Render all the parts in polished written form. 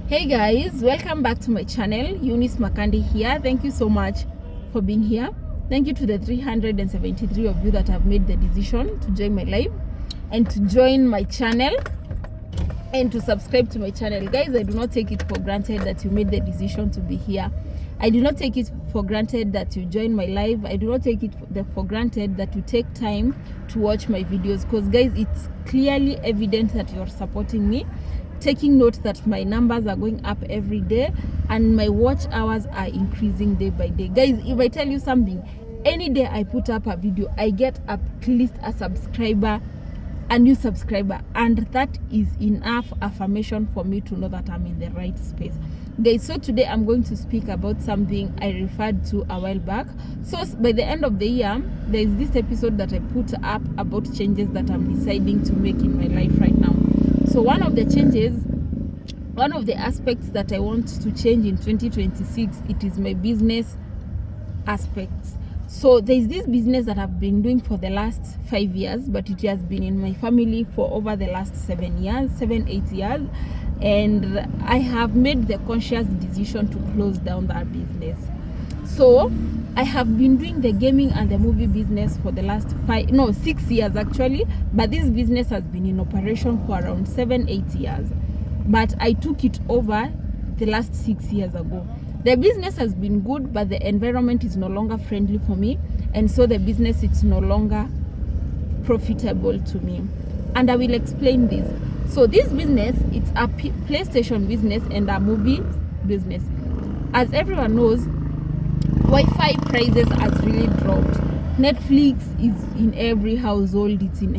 Hey guys, welcome back to my channel. Eunice Makandi here. Thank you so much for being here. Thank you to the 373 of you that have made the decision to join my live and to join my channel and to subscribe to my channel. Guys, I do not take it for granted that you made the decision to be here. I do not take it for granted that you join my live. I do not take it for granted that you take time to watch my videos, because guys, it's clearly evident that you're supporting me, taking note that my numbers are going up every day and my watch hours are increasing day by day. Guys, if I tell you something, any day I put up a video, I get at least a new subscriber, and that is enough affirmation for me to know that I'm in the right space. Guys, so today I'm going to speak about something I referred to a while back. So by the end of the year, there is this episode that I put up about changes that I'm deciding to make in my life right now. So one of the aspects that I want to change in 2026, it is my business aspects. So there's this business that I've been doing for the last 5 years, but it has been in my family for over the last 7 years, 8 years. And I have made the conscious decision to close down that business. So I have been doing the gaming and the movie business for the last 6 years actually, but this business has been in operation for around 7-8 years. But I took it over the last 6 years ago. The business has been good, but the environment is no longer friendly for me, and so the business is no longer profitable to me. And I will explain this. So this business, it's a PlayStation business and a movie business. As everyone knows, Wi-Fi prices has really dropped. Netflix is in every household, it's in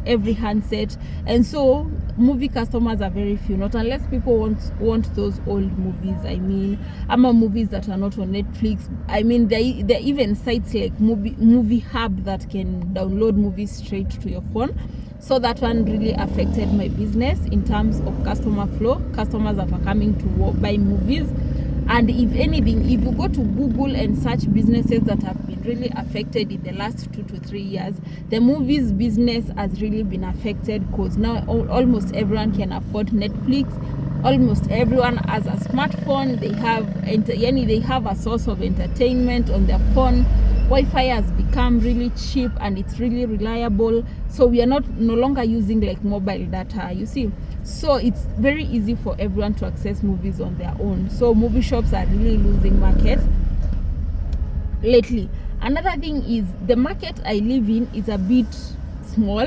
every handset, and so movie customers are very few, not unless people want those old movies. I mean, movies that are not on Netflix. I mean, there are even sites like movie hub that can download movies straight to your phone. So that one really affected my business in terms of customer flow, customers that are coming to buy movies. And if anything, if you go to Google and search businesses that have been really affected in the last 2 to 3 years, the movies business has really been affected, because now almost everyone can afford Netflix. Almost everyone has a smartphone. They have a source of entertainment on their phone. Wi-Fi has become really cheap and it's really reliable. So we are no longer using like mobile data, you see. So it's very easy for everyone to access movies on their own. So movie shops are really losing market lately. Another thing is the market I live in is a bit small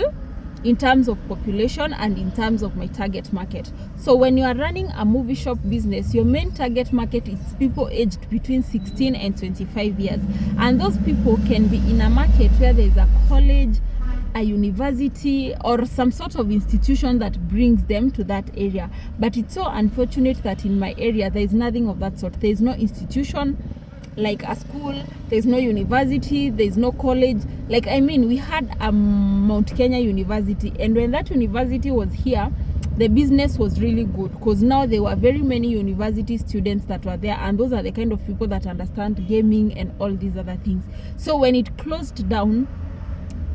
in terms of population and in terms of my target market. So when you are running a movie shop business, your main target market is people aged between 16 and 25 years. And those people can be in a market where there is a college, a university, or some sort of institution that brings them to that area. But it's so unfortunate that in my area there is nothing of that sort. There is no institution like a school, there's no university, there's no college. Like, I mean, we had a Mount Kenya University, and when that university was here, the business was really good, because now there were very many university students that were there, and those are the kind of people that understand gaming and all these other things. So when it closed down,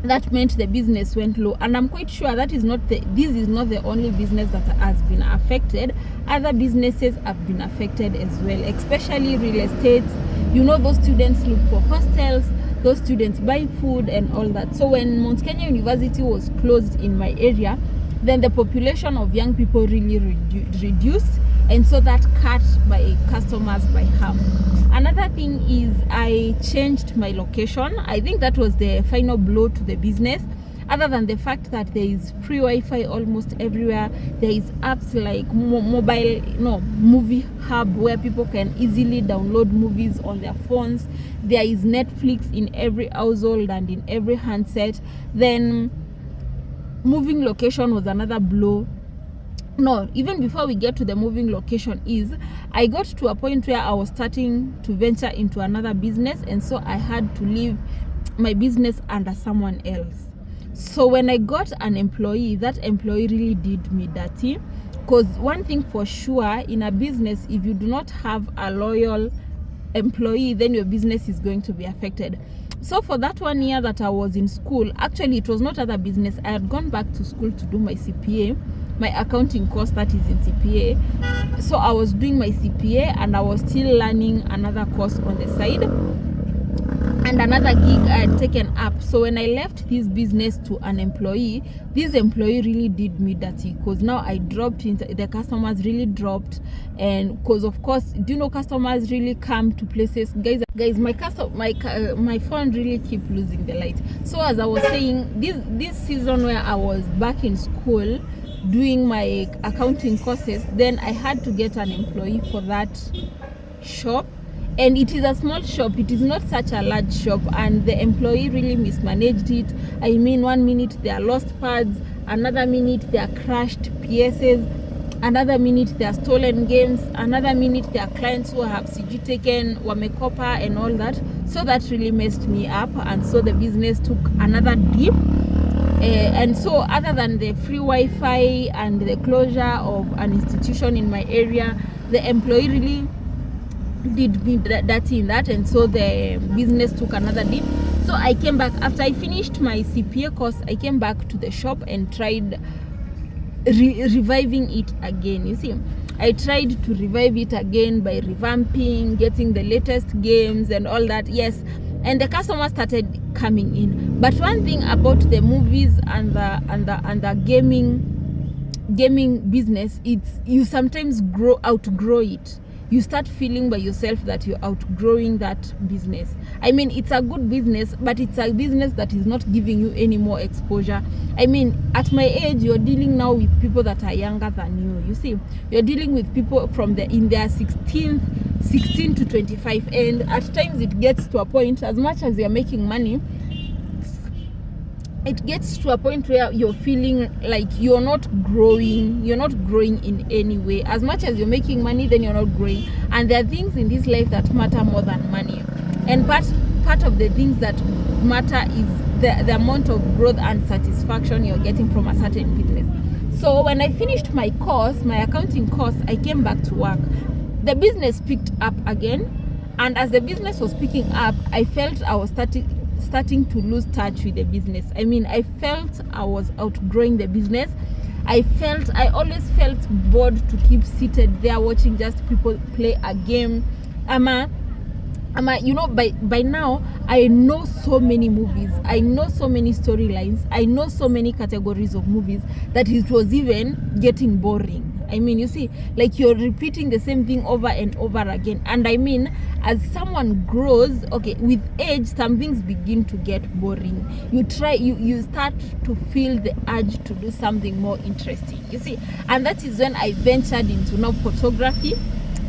that meant the business went low, and I'm quite sure this is not the only business that has been affected. Other businesses have been affected as well, especially real estate. You know, those students look for hostels, those students buy food and all that. So when Mount Kenya University was closed in my area, then the population of young people really reduced, and so that cut my customers by half. Another thing is I changed my location. I think that was the final blow to the business. Other than the fact that there is free Wi-Fi almost everywhere, there is apps like movie hub where people can easily download movies on their phones. There is Netflix in every household and in every handset. Then moving location was another blow. No, even before we get to the moving location, I got to a point where I was starting to venture into another business, and so I had to leave my business under someone else. So when I got an employee, that employee really did me dirty, because one thing for sure in a business, if you do not have a loyal employee, then your business is going to be affected. So for that 1 year that I was in school, actually it was not other business. I had gone back to school to do my CPA. my accounting course that is in CPA. So I was doing my CPA and I was still learning another course on the side, and another gig I had taken up. So when I left this business to an employee, this employee really did me dirty, because now I dropped into the customers really dropped. And because of course, do you know, customers really come to places, guys, my phone really keep losing the light. So as I was saying, this season where I was back in school doing my accounting courses, then I had to get an employee for that shop. And it is a small shop, it is not such a large shop, and the employee really mismanaged it. I mean, 1 minute there are lost pads, another minute there are crashed PSs, another minute there are stolen games, another minute there are clients who have CG taken, wamekopa and all that. So that really messed me up, and so the business took another dip. And so other than the free Wi-Fi and the closure of an institution in my area, the employee really did me dirty in that, and so the business took another dip. So I came back after I finished my CPA course. I came back to the shop and tried reviving it again. You see, I tried to revive it again by revamping, getting the latest games and all that. Yes, and the customers started coming in. But one thing about the movies and the gaming business, it's you sometimes outgrow it. You start feeling by yourself that you're outgrowing that business. I mean, it's a good business, but it's a business that is not giving you any more exposure. I mean, at my age, you're dealing now with people that are younger than you. You see, you're dealing with people in their 16 to 25, and at times it gets to a point, as much as you're making money, it gets to a point where you're feeling like you're not growing in any way. As much as you're making money, then you're not growing. And there are things in this life that matter more than money, and part of the things that matter is the amount of growth and satisfaction you're getting from a certain business. So when I finished my course, my accounting course, I came back to work. The business picked up again, and as the business was picking up, I felt I was starting to lose touch with the business. I mean, I felt I was outgrowing the business. I always felt bored to keep seated there watching just people play a game. You know, by now I know so many movies, I know so many storylines, I know so many categories of movies that it was even getting boring. I mean, you see, like you're repeating the same thing over and over again. And I mean, as someone grows, okay, with age, some things begin to get boring. You start to feel the urge to do something more interesting, you see. And that is when I ventured into now photography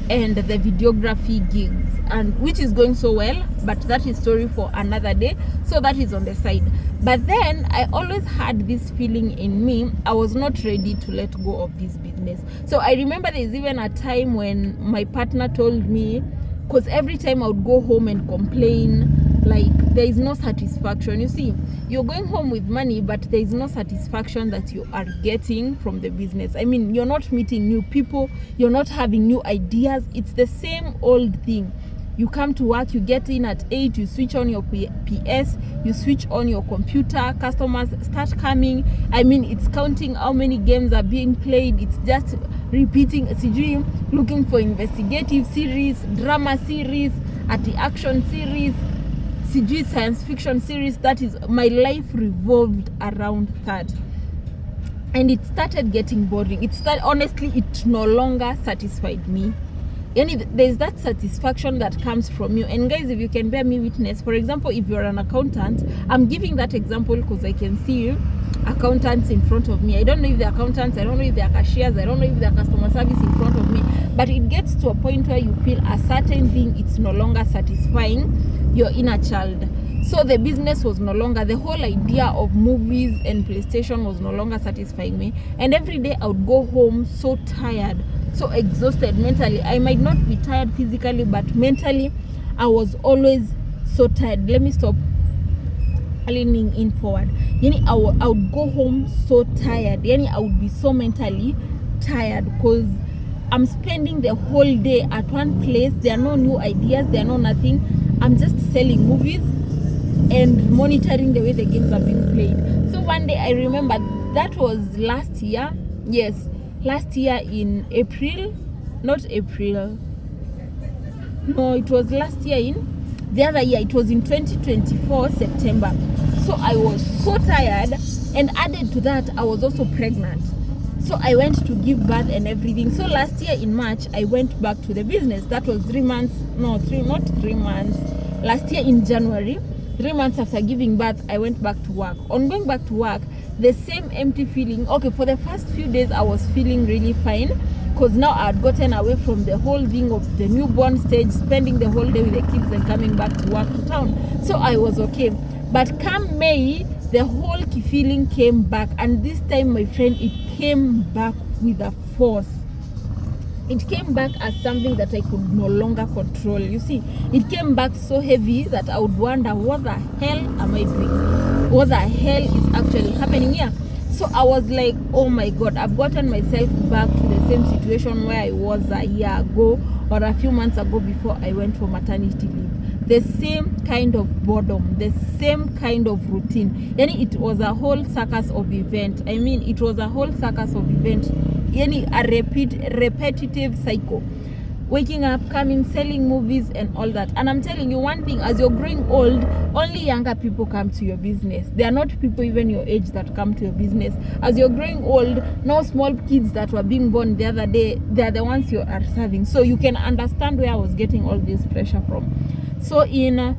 and the videography gigs, and which is going so well, but that is story for another day. So that is on the side. But then I always had this feeling in me, I was not ready to let go of this business. So I remember there's even a time when my partner told me, because every time I would go home and complain, like there is no satisfaction. You see, you're going home with money, but there is no satisfaction that you are getting from the business. I mean, you're not meeting new people, you're not having new ideas. It's the same old thing. You come to work, you get in at 8, you switch on your PS, you switch on your computer, customers start coming. I mean, it's counting how many games are being played. It's just repeating, looking for investigative series, drama series, at the action series, science fiction series. That is, my life revolved around that. And it started getting boring. Honestly, it no longer satisfied me. There's that satisfaction that comes from you. And guys, if you can bear me witness, for example, if you're an accountant, I'm giving that example because I can see accountants in front of me. I don't know if they're accountants, I don't know if they're cashiers, I don't know if they're customer service in front of me, but it gets to a point where you feel a certain thing, it's no longer satisfying your inner child. So the business was no longer, the whole idea of movies and PlayStation was no longer satisfying me. And every day I would go home so tired, so exhausted mentally. I might not be tired physically, but mentally I was always so tired. Let me stop leaning in forward. I would go home so tired. I would be so mentally tired because I'm spending the whole day at one place. There are no new ideas, there are no nothing. I'm just selling movies and monitoring the way the games are being played. So one day I remember, that was last year. Yes, last year in April, not April, no, it was last year in the other year, it was in 2024 September. So I was so tired, and added to that I was also pregnant, so I went to give birth and everything. So last year in March I went back to the business. That was 3 months, no, not 3 months, last year in January, 3 months after giving birth, I went back to work. On going back to work, the same empty feeling. Okay, for the first few days I was feeling really fine, because now I had gotten away from the whole thing of the newborn stage, spending the whole day with the kids and coming back to work to town. So I was okay. But come May, the whole feeling came back, and this time, my friend, it came back with a force. It came back as something that I could no longer control. You see, it came back so heavy that I would wonder, what the hell am I doing? What the hell is actually happening here? So I was like, oh my God, I've gotten myself back to the same situation where I was a year ago or a few months ago before I went for maternity leave. The same kind of boredom, the same kind of routine. Yani it was a whole circus of event. I mean, it was a whole circus of event. Yani a repetitive cycle. Waking up, coming, selling movies and all that. And I'm telling you one thing, as you're growing old, only younger people come to your business. They are not people even your age that come to your business. As you're growing old, now small kids that were being born the other day, they are the ones you are serving. So you can understand where I was getting all this pressure from. So in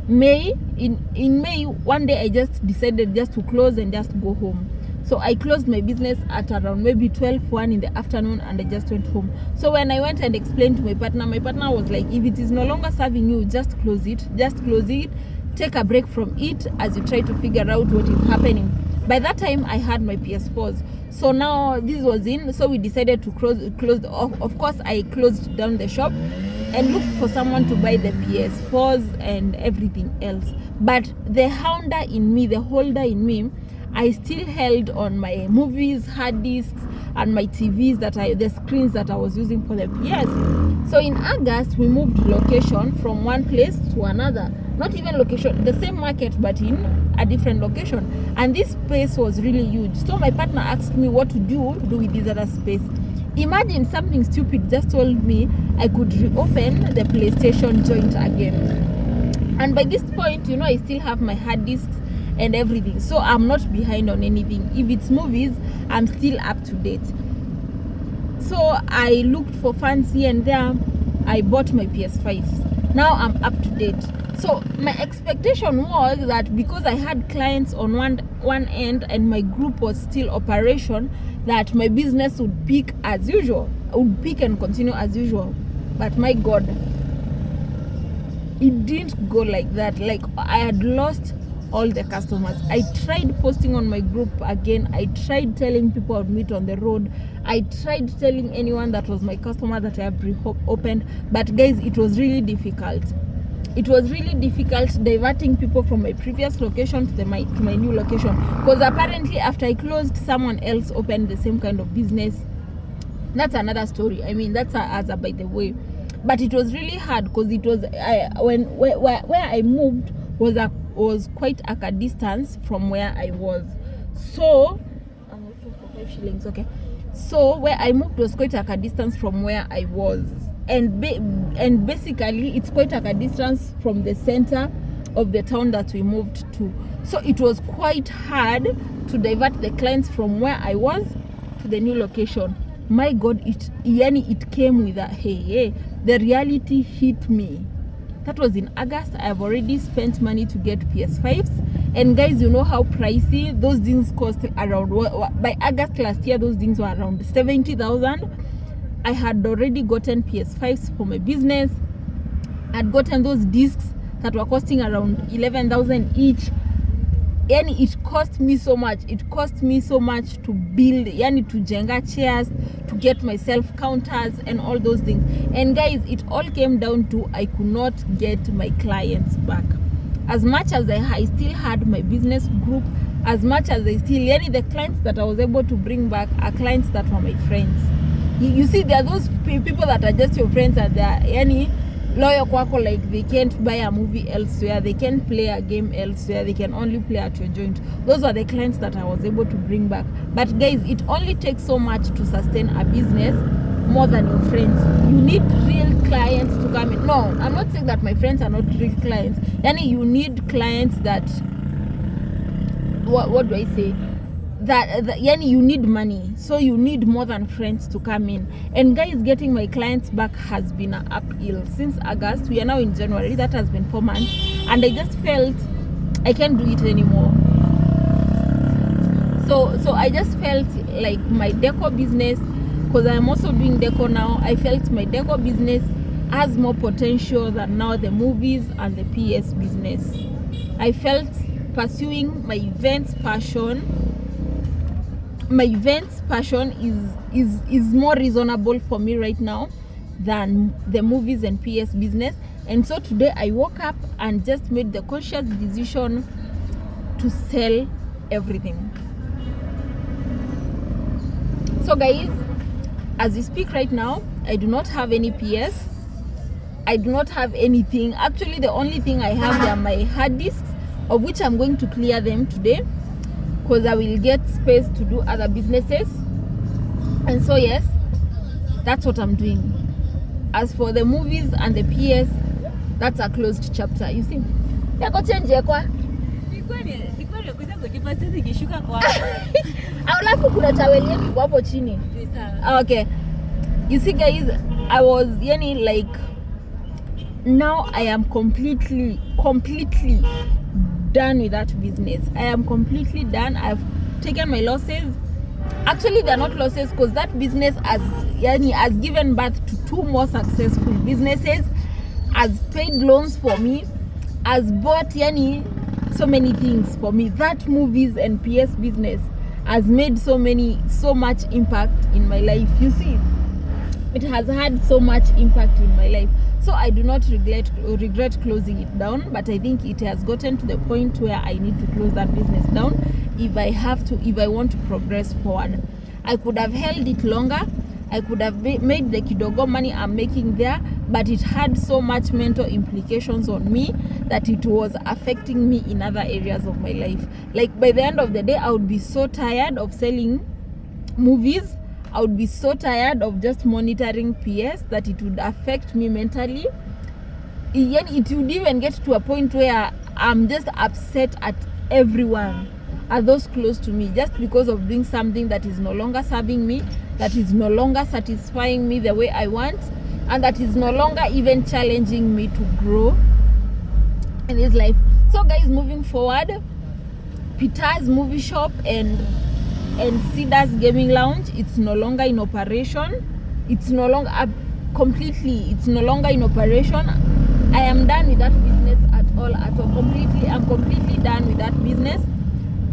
May, one day I just decided just to close and just go home. So I closed my business at around maybe 1 in the afternoon, and I just went home. So when I went and explained to my partner was like, if it is no longer serving you, just close it. Take a break from it as you try to figure out what is happening. By that time, I had my PS4s. So now this was in, so we decided to close. Of course, I closed down the shop and looked for someone to buy the PS4s and everything else. But the holder in me, I still held on my movies, hard disks, and my TVs the screens that I was using for the PS. So in August, we moved location from one place to another. Not even location, the same market, but in a different location. And this space was really huge. So my partner asked me what to do with this other space. Imagine something stupid just told me I could reopen the PlayStation joint again. And by this point, I still have my hard disks and everything, so I'm not behind on anything. If it's movies, I'm still up to date. So I looked for funds here and there. I bought my PS5. Now I'm up to date. So my expectation was that because I had clients on one end and my group was still operation, that my business would peak as usual. I would peak and continue as usual. But my God, it didn't go like that. Like, I had lost all the customers. I tried posting on my group again. I tried telling people I'd meet on the road. I tried telling anyone that was my customer that I have reopened. But guys, it was really difficult. It was really difficult diverting people from my previous location to my new location, because apparently after I closed, someone else opened the same kind of business. That's another story. I mean, that's a by the way. But it was really hard, because it was where I moved was quite a distance from where I was. So I'm looking for 5 shillings. Okay. So where I moved was quite a distance from where I was, and basically it's quite a distance from the center of the town that we moved to. So it was quite hard to divert the clients from where I was to the new location. My God, it came with a hey, the reality hit me. That was in August. I have already spent money to get PS5s. And guys, you know how pricey those things cost around. By August last year, those things were around 70,000. I had already gotten PS5s for my business. I'd gotten those discs that were costing around 11,000 each. And it cost me so much. It cost me so much to build, to jenga chairs, to get myself counters and all those things. And guys, it all came down to I could not get my clients back. As much as I still had my business group, as much as I still, the clients that I was able to bring back are clients that were my friends. You see, there are those people that are just your friends, and they are, loyal kwako, like they can't buy a movie elsewhere, they can't play a game elsewhere, they can only play at your joint. Those were the clients that I was able to bring back. But guys, it only takes so much to sustain a business more than your friends. You need real clients to come in. No, I'm not saying that my friends are not real clients. Yani you need clients that, what do I say, that yani you need money, so you need more than friends to come in. And guys, getting my clients back has been an uphill since August. We are now in January. That has been 4 months, and I just felt I can't do it anymore. So I just felt like my decor business, because I'm also doing decor now, I felt my decor business has more potential than now the movies and the PS business. I felt pursuing my events passion is more reasonable for me right now than the movies and PS business. And so today I woke up and just made the conscious decision to sell everything. So guys, as we speak right now, I do not have any PS. I do not have anything. Actually, the only thing I have are my hard disks, of which I'm going to clear them today, because I will get space to do other businesses. And so yes, that's what I'm doing. As for the movies and the PS, that's a closed chapter. You see, alafu kuna taweli yetu hapo chini. Okay, you see guys, I was like, now I am completely done with that business. I am completely done. I've taken my losses. Actually, they're not losses, because that business has given birth to 2 more successful businesses, has paid loans for me, has bought so many things for me. That movies and PS business has made so much impact in my life. You see, it has had so much impact in my life. So I do not regret closing it down, but I think it has gotten to the point where I need to close that business down if I want to progress forward. I could have held it longer. I could have made the kidogo money I'm making there, but it had so much mental implications on me that it was affecting me in other areas of my life. Like by the end of the day, I would be so tired of selling movies. I would be so tired of just monitoring PS that it would affect me mentally. It would even get to a point where I'm just upset at everyone, at those close to me, just because of doing something that is no longer serving me, that is no longer satisfying me the way I want, and that is no longer even challenging me to grow in this life. So guys, moving forward, Peter's movie shop and Cedars Gaming Lounge, it's no longer in operation. It's no longer it's no longer in operation. I am done with that business at all. I'm completely done with that business.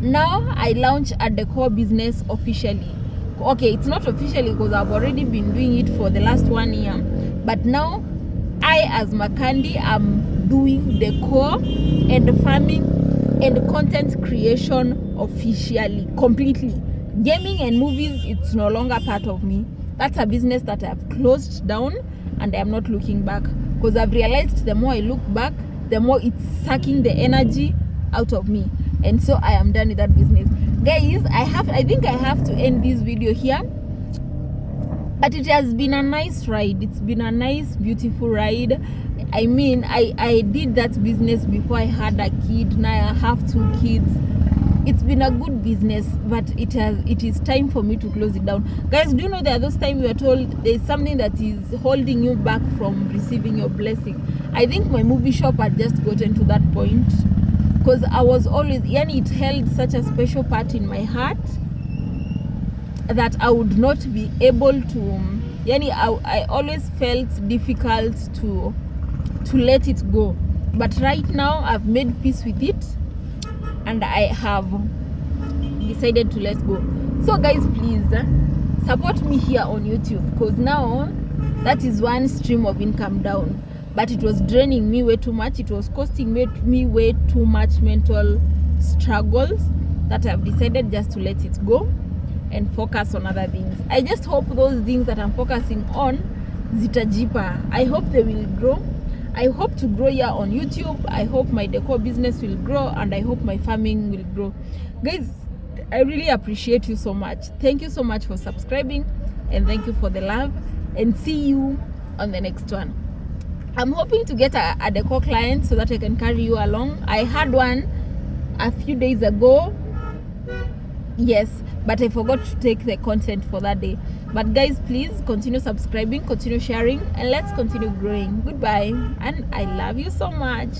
Now I launch a decor business officially. Okay, it's not officially because I've already been doing it for the last 1 year. But now I, as Makandi, am doing decor and farming and content creation officially, completely. Gaming and movies, it's no longer part of me. That's a business that I've closed down, and I'm not looking back, because I've realized the more I look back, the more it's sucking the energy out of me. And so I am done with that business. Guys, I think I have to end this video here. But it has been a nice ride. It's been a nice, beautiful ride. I mean, I did that business before I had a kid. Now I have 2 kids. It's been a good business, but it is time for me to close it down. Guys, do you know there are those times you are told there's something that is holding you back from receiving your blessing? I think my movie shop had just gotten to that point, because I was always, it held such a special part in my heart that I would not be able to, I always felt difficult to let it go. But right now I've made peace with it, and I have decided to let go. So guys, please support me here on YouTube, because now that is one stream of income down, but it was draining me way too much. It was costing me way too much mental struggles, that I've decided just to let it go and focus on other things. I just hope those things that I'm focusing on zitajipa, I hope they will grow. I hope to grow here on YouTube. I hope my decor business will grow, and I hope my farming will grow. Guys, I really appreciate you so much. Thank you so much for subscribing, and thank you for the love, and see you on the next one. I'm hoping to get a decor client so that I can carry you along. I had one a few days ago, yes, but I forgot to take the content for that day. But guys, please continue subscribing, continue sharing, and let's continue growing. Goodbye, and I love you so much.